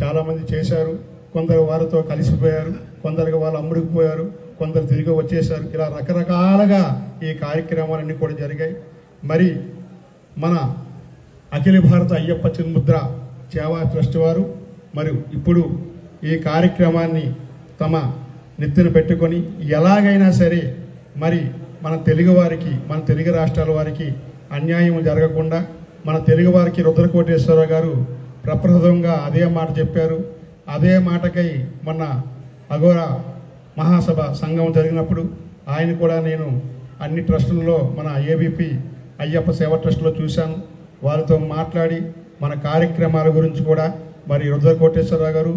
చాలామంది చేశారు. కొందరు వారితో కలిసిపోయారు, కొందరికి వాళ్ళు అమ్ముడుకుపోయారు, కొందరు తిరిగి వచ్చేశారు. ఇలా రకరకాలుగా ఈ కార్యక్రమాలన్నీ కూడా జరిగాయి. మరి మన అఖిల భారత అయ్యప్ప చిన్ముద్ర సేవా ట్రస్ట్ వారు మరియు ఇప్పుడు ఈ కార్యక్రమాన్ని తమ నెత్తిన పెట్టుకొని ఎలాగైనా సరే మరి మన తెలుగు వారికి, మన తెలుగు రాష్ట్రాల వారికి అన్యాయం జరగకుండా మన తెలుగు వారికి రుద్రకోటేశ్వర గారు ప్రప్రథమంగా అదే మాట చెప్పారు. అదే మాటకై మొన్న అఘోరా మహాసభ సంఘం జరిగినప్పుడు ఆయన కూడా నేను అన్ని ట్రస్టుల్లో మన ఏబీపీ అయ్యప్ప సేవ ట్రస్టులో చూశాను. వారితో మాట్లాడి మన కార్యక్రమాల గురించి కూడా మరి రుద్రకోటేశ్వరరావు గారు,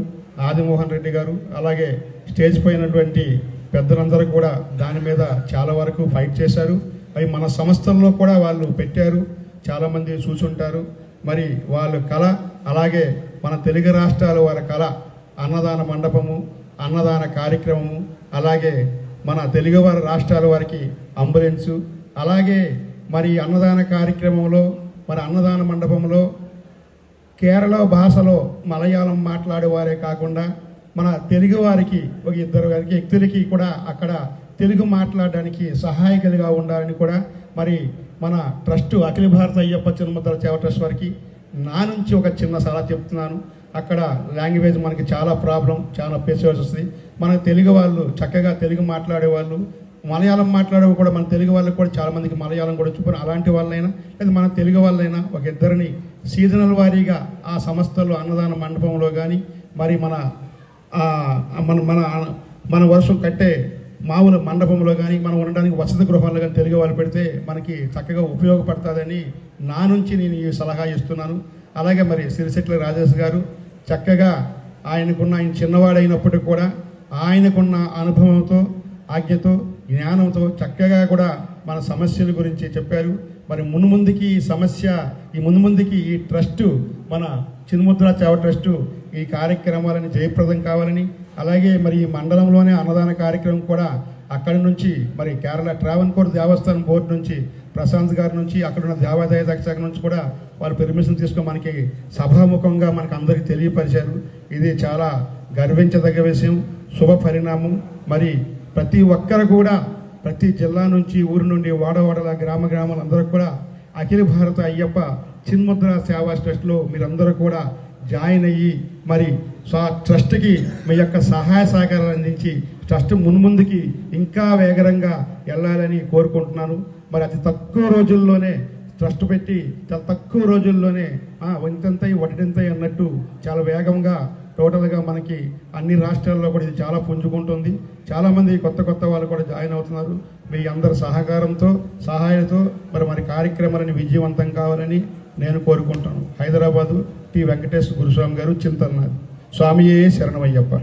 ఆదిమోహన్ రెడ్డి గారు, అలాగే స్టేజ్ పైనటువంటి పెద్దలందరూ కూడా దాని మీద చాలా వరకు ఫైట్ చేశారు. అవి మన సంస్థల్లో కూడా వాళ్ళు పెట్టారు, చాలామంది చూసుంటారు. మరి వాళ్ళ కళ, అలాగే మన తెలుగు రాష్ట్రాల వారి కళ అన్నదాన మండపము, అన్నదాన కార్యక్రమము, అలాగే మన తెలుగువారి రాష్ట్రాల వారికి అంబులెన్సు, అలాగే మరి అన్నదాన కార్యక్రమంలో మరి అన్నదాన మండపంలో కేరళ భాషలో మలయాళం మాట్లాడేవారే కాకుండా మన తెలుగు వారికి ఒక ఇద్దరు వ్యక్తులకి కూడా అక్కడ తెలుగు మాట్లాడడానికి సహాయకులుగా ఉండాలని కూడా మరి మన ట్రస్ట్ అఖిల భారత అయ్యప్ప చిన్ముద్ర సేవ ట్రస్ట్ వారికి నా నుంచి ఒక చిన్న సలహా చెప్తున్నాను. అక్కడ లాంగ్వేజ్ మనకి చాలా ప్రాబ్లం, చాలా పేసేవాల్సి వస్తుంది. మన తెలుగు వాళ్ళు చక్కగా తెలుగు మాట్లాడేవాళ్ళు, మలయాళం మాట్లాడేవి కూడా మన తెలుగు వాళ్ళకి కూడా చాలామందికి మలయాళం కూడా చూపుని అలాంటి వాళ్ళైనా లేదా మన తెలుగు వాళ్ళైనా ఒక ఇద్దరిని సీజనల్ వారీగా ఆ సంస్థల్లో అన్నదాన మండపంలో కానీ మరి మన మన మన వర్షం కట్టే మామూలు మండపంలో కానీ మనం ఉండడానికి వసతి గృహాల్లో కానీ తెలుగు వాళ్ళు పెడితే మనకి చక్కగా ఉపయోగపడుతుందని నా నుంచి నేను ఈ సలహా ఇస్తున్నాను. అలాగే మరి సిరిశెట్ల రాజేష్ గారు చక్కగా ఆయన చిన్నవాడైనప్పటికీ కూడా ఆయనకున్న అనుభవంతో, ఆజ్ఞతో, జ్ఞానంతో చక్కగా కూడా మన సమస్యల గురించి చెప్పారు. మరి మున్ముందుకి ఈ సమస్య, ముందుకి ఈ ట్రస్టు, మన చిన్ముద్ర సేవ ట్రస్టు ఈ కార్యక్రమాలని జయప్రదం కావాలని, అలాగే మరి ఈ మండలంలోనే అన్నదాన కార్యక్రమం కూడా అక్కడి నుంచి మరి కేరళ ట్రావెన్కోర్ దేవస్థానం బోర్డు నుంచి ప్రశాంత్ గారి నుంచి అక్కడున్న దేవాదాయ శాఖ నుంచి కూడా వాళ్ళు పెర్మిషన్ తీసుకొని మనకి సభాముఖంగా మనకు అందరికీ తెలియపరిచారు. ఇది చాలా గర్వించదగ్గ విషయం, శుభ పరిణామం. మరి ప్రతి ఒక్కరు కూడా ప్రతి జిల్లా నుంచి, ఊరు నుండి, వాడవాడల, గ్రామాలు అందరూ కూడా అఖిల భారత అయ్యప్ప చిన్ముద్ర సేవా ట్రస్ట్లో మీరందరూ కూడా జాయిన్ అయ్యి మరి ట్రస్ట్కి మీ యొక్క సహాయ సహకారాలు అందించి ట్రస్ట్ మున్ముందుకి ఇంకా వేగంగా వెళ్ళాలని కోరుకుంటున్నాను. మరి అతి తక్కువ రోజుల్లోనే ట్రస్ట్ పెట్టి చాలా తక్కువ రోజుల్లోనే ఇంతంతయి ఒకటింతయి అన్నట్టు చాలా వేగంగా టోటల్గా మనకి అన్ని రాష్ట్రాల్లో కూడా ఇది చాలా పుంజుకుంటుంది. చాలామంది కొత్త వాళ్ళు కూడా జాయిన్ అవుతున్నారు. మీ అందరి సహకారంతో, సహాయంతో మరి కార్యక్రమాలని విజయవంతం కావాలని నేను కోరుకుంటాను. హైదరాబాదు టి వెంకటేశ్వర గురుస్వామి గారు, చింతలనాథ్. స్వామియే శరణమయ్యప్ప.